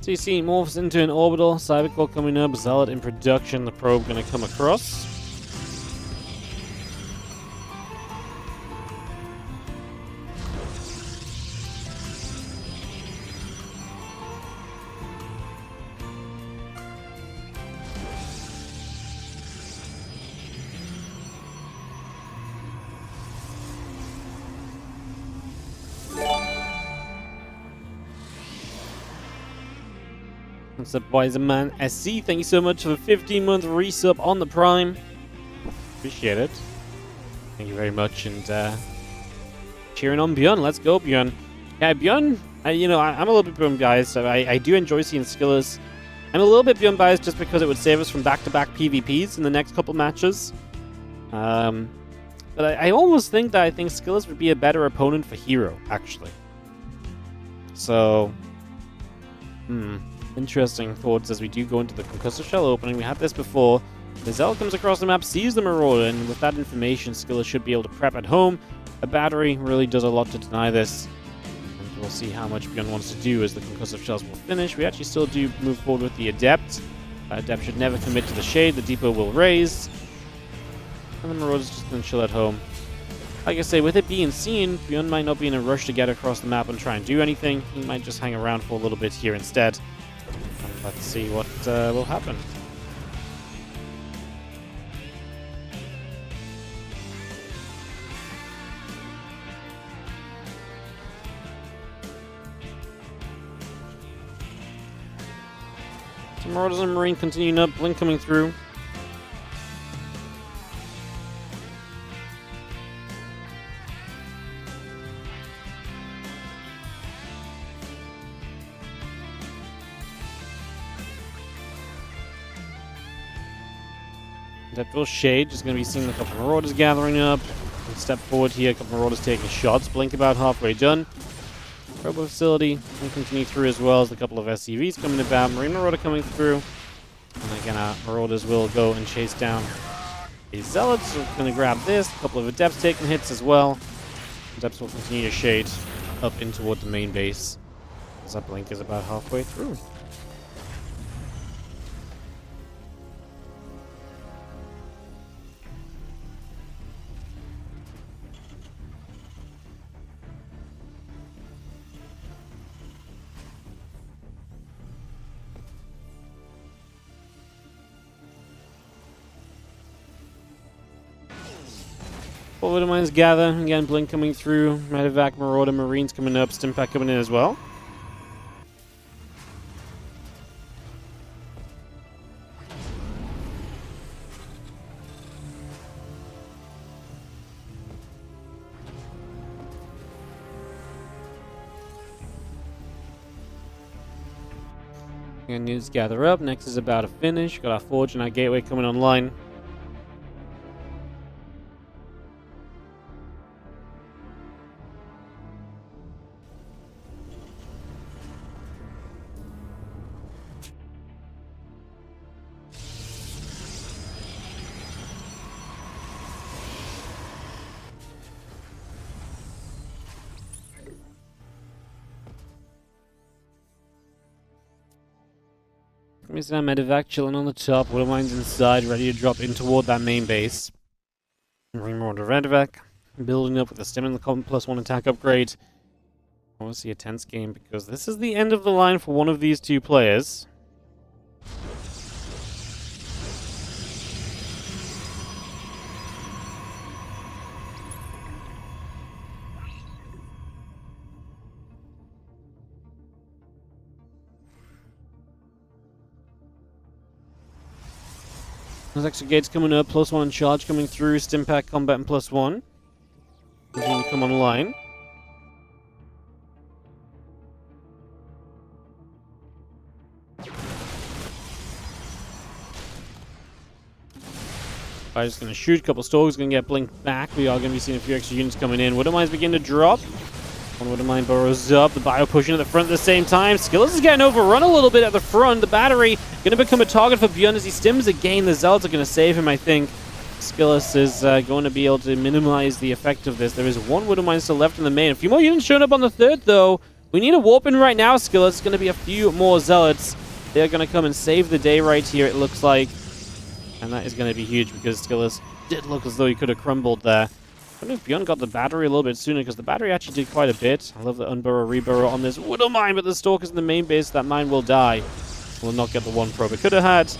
CC morphs into an orbital. Cybercore coming up. Zealot in production. The probe going to come across. What's up, Wiserman SC? Thank you so much for the 15-month resub on the Prime. Appreciate it. Thank you very much. And cheering on ByuN. Let's go, ByuN. Yeah, ByuN, I'm a little bit ByuN biased. So I do enjoy seeing SKillous. I'm a little bit ByuN biased just because it would save us from back-to-back PvPs in the next couple matches. But I almost think that I think SKillous would be a better opponent for Hero, actually. So, interesting thoughts as we do go into the concussive shell opening. We had this before. The Zealot comes across the map, sees the Marauder, and with that information, SKillous should be able to prep at home. A battery really does a lot to deny this. And we'll see how much ByuN wants to do as the concussive shells will finish. We actually still do move forward with the Adept. Adept should never commit to the Shade. The Depot will raise. And the Marauder's just going to chill at home. Like I say, with it being seen, ByuN might not be in a rush to get across the map and try and do anything. He might just hang around for a little bit here instead. Let's see what will happen. Some Marauders and Marine continuing up, Blink coming through. That will Shade, just going to be seeing a couple of Marauders gathering up. Step forward here, a couple of Marauders taking shots. Blink about halfway done. Probe facility will continue through as well as a couple of SCVs coming about. Marine Marauder coming through. And again, our Marauders will go and chase down the Zealots. So we're going to grab this. A couple of Adepts taking hits as well. Adepts will continue to Shade up in toward the main base. As that Blink is about halfway through. Forward mines gather. Again, Blink coming through. Medevac, Marauder, Marines coming up. Stimpack coming in as well. And news gather up. Next is about to finish. Got our Forge and our Gateway coming online. Mr. Medevac chilling on the top. Widowmine's inside, ready to drop in toward that main base. Bring more to Medevac. Building up with the Stim and the +1 attack upgrade. I want to see a tense game because this is the end of the line for one of these two players. There's extra gates coming up, +1 in charge coming through, Stimpack combat and +1. Continue to come online. I'm just going to shoot, a couple stalkers going to get blinked back. We are going to be seeing a few extra units coming in. Widowmines begin to drop. One Widowmine burrows up, the Bio pushing to the front at the same time. SKillous is getting overrun a little bit at the front. The battery going to become a target for ByuN as he stims again. The Zealots are going to save him, I think. SKillous is going to be able to minimize the effect of this. There is one Widowmine still left in the main. A few more units showing up on the third, though. We need a warp in right now, SKillous. It's going to be a few more Zealots. They're going to come and save the day right here, it looks like. And that is going to be huge because SKillous did look as though he could have crumbled there. I wonder if ByuN got the battery a little bit sooner, because the battery actually did quite a bit. I love the unburrow, reburrow on this Widowmine, but the Stalker's in the main base. That mine will die. Will not get the one probe it could have had.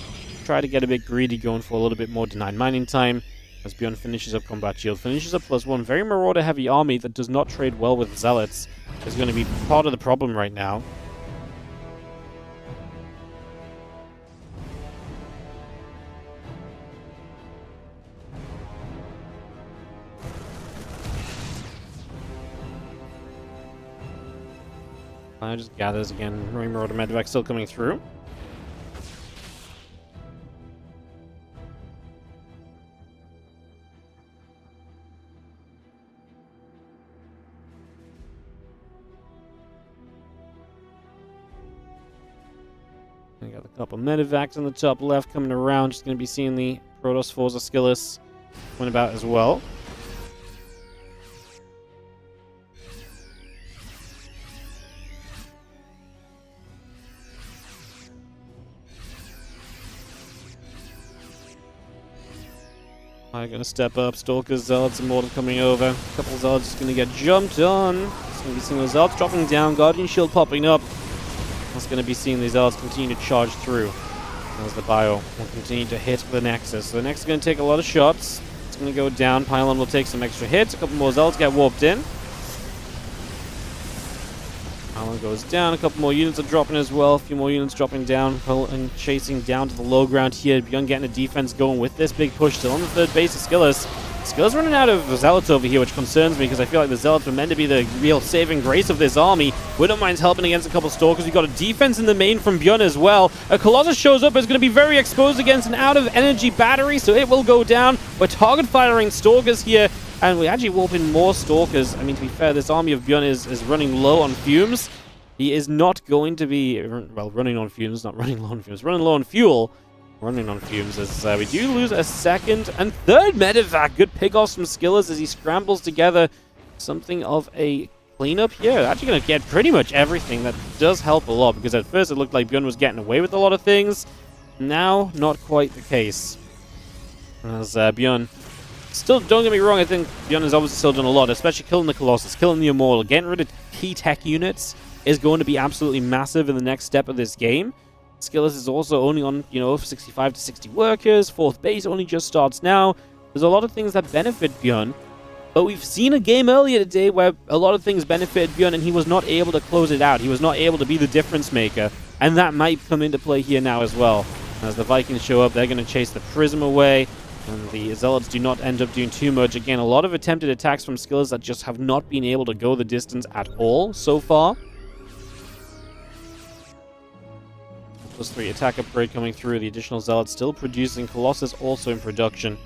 Try to get a bit greedy, going for a little bit more denied mining time. As ByuN finishes up combat shield, finishes up +1. Very Marauder heavy army that does not trade well with Zealots. Is going to be part of the problem right now. Just gathers again. Marine Marauder Medevac still coming through. We got a couple Medevacs on the top left coming around. Just going to be seeing the Protoss Forza SKillous coming about as well. I'm going to step up. Stalkers, Zealots, and Mortal coming over. A couple of Zealots just going to get jumped on. It's going to be seeing those Zealots dropping down. Guardian Shield popping up. It's going to be seeing these Zealots continue to charge through. As the Bio will continue to hit the Nexus. So the Nexus is going to take a lot of shots. It's going to go down. Pylon will take some extra hits. A couple more Zealots get warped in. Pylon goes down. A couple more units are dropping as well. A few more units dropping down and chasing down to the low ground here. ByuN getting a defense going with this big push. Still on the third base of SKillous. SKillous running out of Zealots over here, which concerns me because I feel like the Zealots were meant to be the real saving grace of this army. Widowmine's helping against a couple Stalkers. We've got a defense in the main from ByuN as well. A Colossus shows up. It's going to be very exposed against an out-of-energy battery, so it will go down. We're target firing Stalkers here, and we actually warp in more Stalkers. I mean, to be fair, this army of ByuN is running low on fumes. He is not going to be, well, running on fumes, not running low on fumes, running low on fuel. Running on fumes as we do lose a second and third Medevac. Good pickoffs from SKillous as he scrambles together something of a cleanup here. Actually going to get pretty much everything. That does help a lot because at first it looked like ByuN was getting away with a lot of things. Now, not quite the case. As ByuN, still, don't get me wrong, I think ByuN has obviously still done a lot, especially killing the Colossus, killing the Immortal, getting rid of key tech units is going to be absolutely massive in the next step of this game. SKillous is also only on, 65 to 60 workers. Fourth base only just starts now. There's a lot of things that benefit ByuN, but we've seen a game earlier today where a lot of things benefited ByuN and he was not able to close it out. He was not able to be the difference maker, and that might come into play here now as well. As the Vikings show up, they're going to chase the Prism away, and the Zealots do not end up doing too much. Again, a lot of attempted attacks from SKillous that just have not been able to go the distance at all so far. +3 attack upgrade coming through. The additional Zealot still producing. Colossus also in production.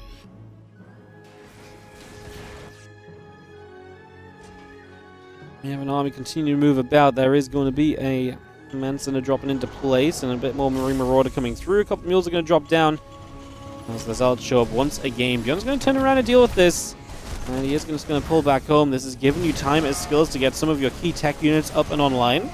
We have an army continue to move about. There is going to be a Man Center dropping into place and a bit more Marine Marauder coming through. A couple mules are going to drop down as the Zealots show up once again. ByuN's going to turn around and deal with this. And he is just going to pull back home. This is giving you time as SKillous to get some of your key tech units up and online.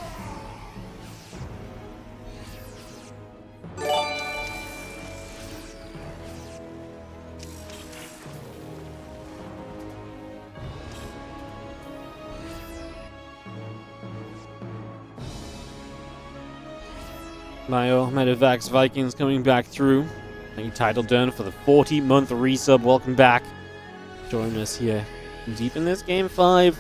Medevacs Vikings coming back through. A title turn for the 40-month resub. Welcome back. Join us here deep in this game 5.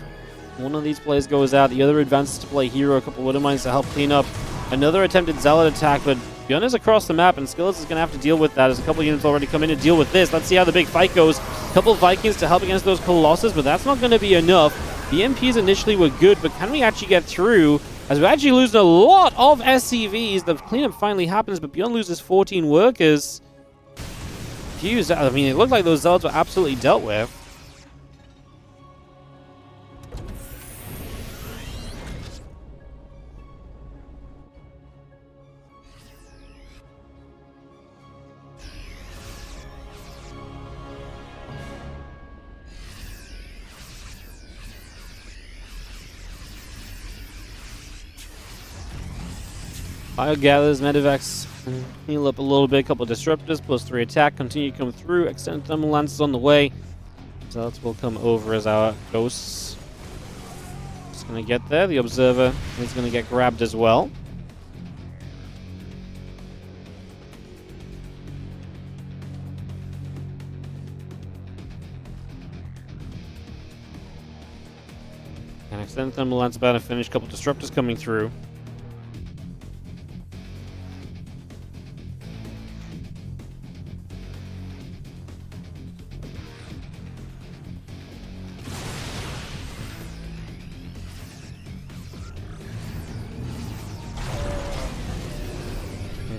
One of these players goes out. The other advances to play hero. A couple of Widow Mines to help clean up. Another attempted Zealot attack, but ByuN is across the map, and SKillous is going to have to deal with that as a couple of units already come in to deal with this. Let's see how the big fight goes. A couple of Vikings to help against those Colossus, but that's not going to be enough. The MPs initially were good, but can we actually get through? As we're actually losing a lot of SCVs. The cleanup finally happens, but ByuN loses 14 workers. Fused. I mean, it looked like those Zealots were absolutely dealt with. Bio gathers, Medevacs heal up a little bit, couple of disruptors, +3 attack, continue to come through, extended thermal lances on the way. Zealots will come over as our ghosts. Just gonna get there, the observer is gonna get grabbed as well. And extended thermal lance about to finish, couple of disruptors coming through.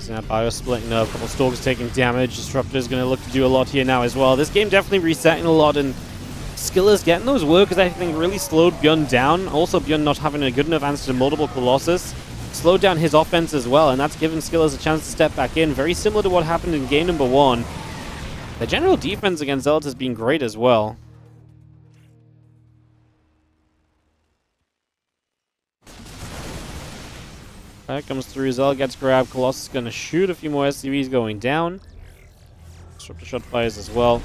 Now Bio splitting up, a couple Stalkers taking damage. Disruptor's going to look to do a lot here now as well. This game definitely resetting a lot, and SKillous getting those workers I think really slowed ByuN down. Also ByuN not having a good enough answer to multiple Colossus slowed down his offense as well, and that's given SKillous a chance to step back in. Very similar to what happened in game number 1. The general defense against Zealots has been great as well. That comes through, Zealot gets grabbed, Colossus is going to shoot, a few more SCVs going down. Disruptor shot fires as well.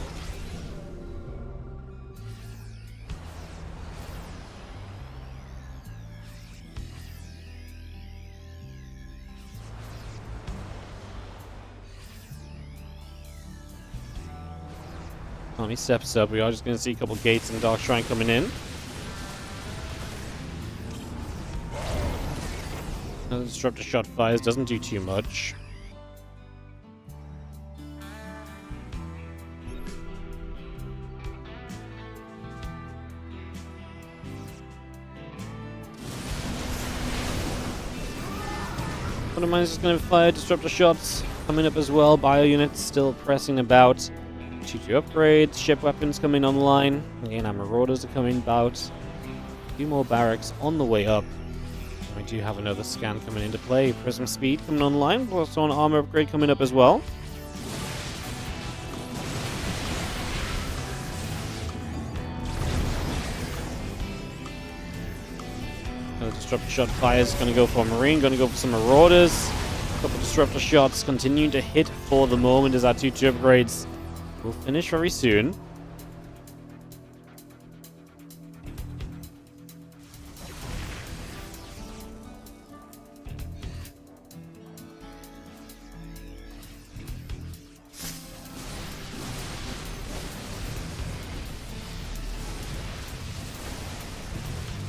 He steps up, we are just going to see a couple gates and Dark Shrine coming in. Another disruptor shot fires, doesn't do too much. One of mine is just going to fire disruptor shots coming up as well. Bio units still pressing about. 2-2 upgrades, ship weapons coming online. Again, our Marauders are coming about. A few more barracks on the way up. We do have another scan coming into play. Prism speed coming online. Also an armor upgrade coming up as well. Another disruptor shot fires. Going to go for a Marine. Going to go for some Marauders. A couple disruptor shots continuing to hit for the moment as our 2-2 upgrades will finish very soon.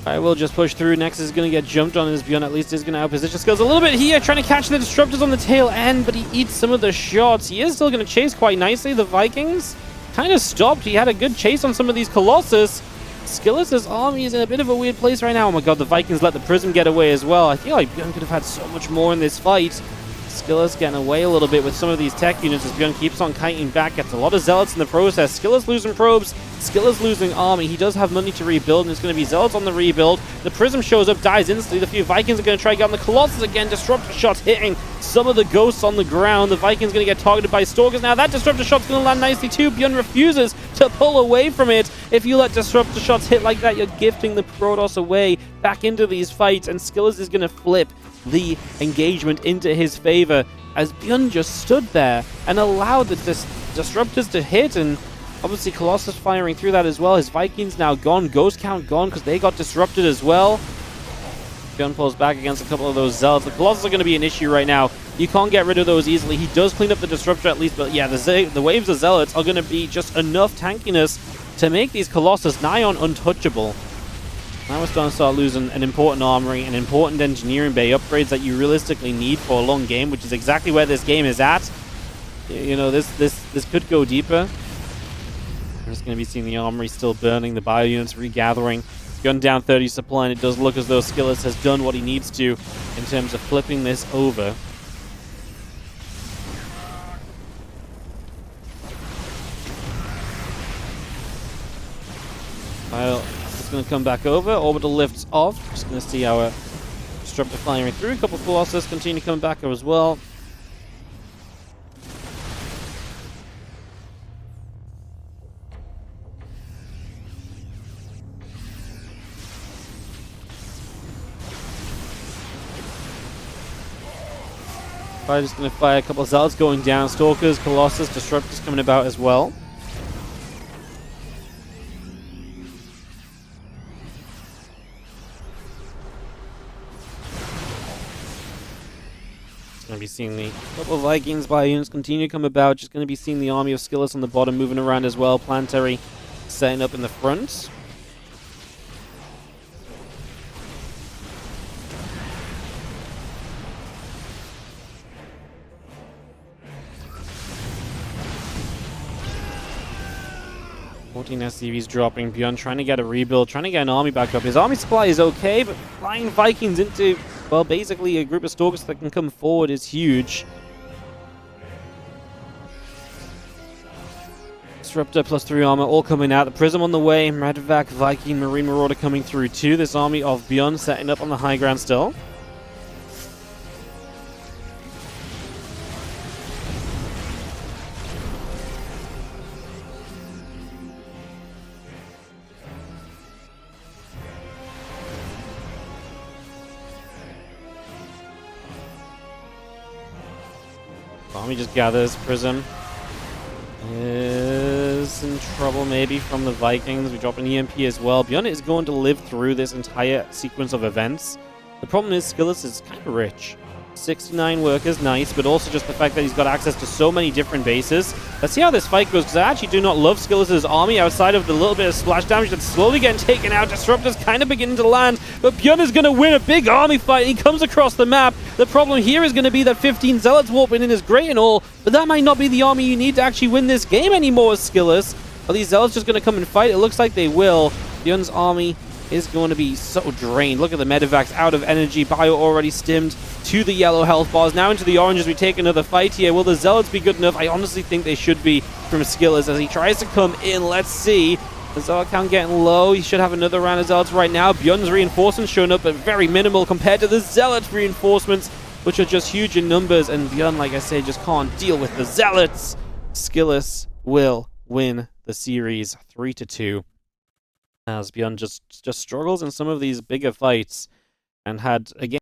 I will just push through. Nexus is going to get jumped on as ByuN at least is going to outposition skills a little bit here, trying to catch the disruptors on the tail end, but he eats some of the shots. He is still going to chase quite nicely. The Vikings kind of stopped. He had a good chase on some of these Colossus. SKillous' army is in a bit of a weird place right now. Oh my god, the Vikings let the Prism get away as well. I feel like ByuN could have had so much more in this fight. SKillous getting away a little bit with some of these tech units as ByuN keeps on kiting back. Gets a lot of Zealots in the process. SKillous losing probes. SKillous losing army. He does have money to rebuild, and it's going to be Zealots on the rebuild. The Prism shows up, dies instantly. The few Vikings are going to try to get on the Colossus again. Disruptor shots hitting some of the ghosts on the ground. The Vikings going to get targeted by Stalkers. Now that Disruptor shot's going to land nicely too. ByuN refuses to pull away from it. If you let Disruptor shots hit like that, you're gifting the Protoss away back into these fights, and SKillous is going to flip the engagement into his favor as ByuN just stood there and allowed the Disruptors to hit, and obviously Colossus firing through that as well. His Vikings now gone, Ghost Count gone because they got disrupted as well. ByuN pulls back against a couple of those Zealots. The Colossus are going to be an issue right now. You can't get rid of those easily. He does clean up the Disruptor at least, but yeah, the waves of Zealots are going to be just enough tankiness to make these Colossus nigh on untouchable. Now we're starting to start losing an important armory, an important engineering bay, upgrades that you realistically need for a long game, which is exactly where this game is at. You know, this could go deeper. We're just going to be seeing the armory still burning, the bio units regathering. ByuN down 30 supply, and it does look as though SKillous has done what he needs to in terms of flipping this over. Well, it's going to come back over. Orbital lifts off. Just going to see our Disruptor firing through. A couple of Colossus continue coming back as well. Just going to fire a couple of Zealots going down. Stalkers, Colossus, Disruptors coming about as well. Going to be seeing the couple of Vikings by units continue to come about. Just going to be seeing the army of SKillous on the bottom moving around as well. Planetary setting up in the front. SCVs dropping. ByuN trying to get a rebuild, trying to get an army back up. His army supply is okay, but flying Vikings into, well, basically a group of Stalkers that can come forward is huge. Disruptor plus 3 armor all coming out. The Prism on the way. Medevac, Viking, Marine Marauder coming through too. This army of ByuN setting up on the high ground still. Army just gathers. Prism is in trouble maybe from the Vikings. We drop an EMP as well. ByuN is going to live through this entire sequence of events. The problem is SKillous is kind of rich. 69 workers, nice, but also just the fact that he's got access to so many different bases. Let's see how this fight goes, because I actually do not love SKillous' army outside of the little bit of splash damage that's slowly getting taken out. Disruptors kind of beginning to land, but ByuN is going to win a big army fight. He comes across the map. The problem here is going to be that 15 Zealots warping in is great and all, but that might not be the army you need to actually win this game anymore, SKillous. Are these Zealots just going to come and fight? It looks like they will. ByuN's army is going to be so drained. Look at the Medevacs out of energy. Bio already stimmed to the yellow health bars. Now into the orange as we take another fight here. Will the Zealots be good enough? I honestly think they should be from SKillous as he tries to come in. Let's see. The Zealot count getting low. He should have another round of Zealots right now. ByuN's reinforcements showing up, but very minimal compared to the Zealot reinforcements, which are just huge in numbers. And ByuN, like I say, just can't deal with the Zealots. SKillous will win the series 3-2. As ByuN just struggles in some of these bigger fights and had, again,